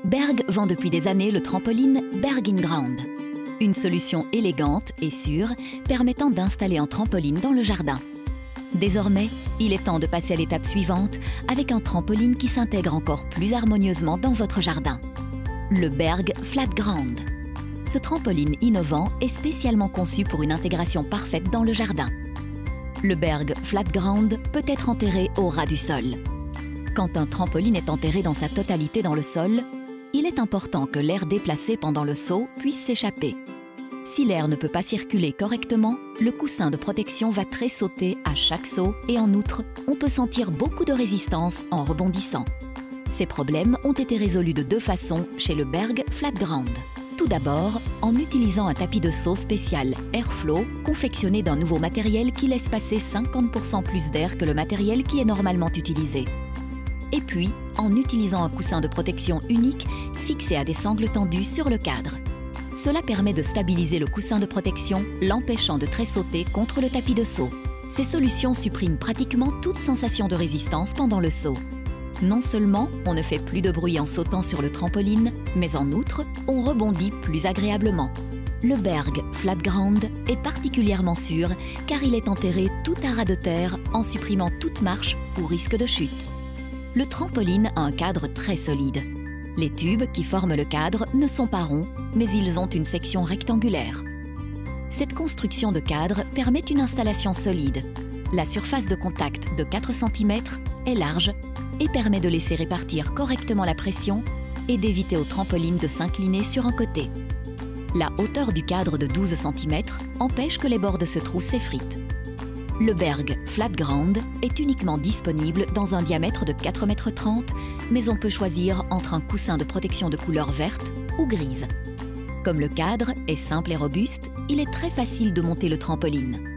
Berg vend depuis des années le trampoline Berg in Ground. Une solution élégante et sûre permettant d'installer un trampoline dans le jardin. Désormais, il est temps de passer à l'étape suivante avec un trampoline qui s'intègre encore plus harmonieusement dans votre jardin. Le Berg Flat Ground. Ce trampoline innovant est spécialement conçu pour une intégration parfaite dans le jardin. Le Berg Flat Ground peut être enterré au ras du sol. Quand un trampoline est enterré dans sa totalité dans le sol, il est important que l'air déplacé pendant le saut puisse s'échapper. Si l'air ne peut pas circuler correctement, le coussin de protection va tressauter à chaque saut et en outre, on peut sentir beaucoup de résistance en rebondissant. Ces problèmes ont été résolus de deux façons chez le Berg Flat Ground. Tout d'abord, en utilisant un tapis de saut spécial Airflow confectionné d'un nouveau matériel qui laisse passer 50% plus d'air que le matériel qui est normalement utilisé. Et puis, en utilisant un coussin de protection unique fixé à des sangles tendues sur le cadre. Cela permet de stabiliser le coussin de protection, l'empêchant de tressauter contre le tapis de saut. Ces solutions suppriment pratiquement toute sensation de résistance pendant le saut. Non seulement on ne fait plus de bruit en sautant sur le trampoline, mais en outre, on rebondit plus agréablement. Le Berg Flat Ground est particulièrement sûr car il est enterré tout à ras de terre en supprimant toute marche ou risque de chute. Le trampoline a un cadre très solide. Les tubes qui forment le cadre ne sont pas ronds, mais ils ont une section rectangulaire. Cette construction de cadre permet une installation solide. La surface de contact de 4 cm est large et permet de laisser répartir correctement la pression et d'éviter au trampoline de s'incliner sur un côté. La hauteur du cadre de 12 cm empêche que les bords de ce trou s'effritent. Le Berg Flat Ground est uniquement disponible dans un diamètre de 4,30 m, mais on peut choisir entre un coussin de protection de couleur verte ou grise. Comme le cadre est simple et robuste, il est très facile de monter le trampoline.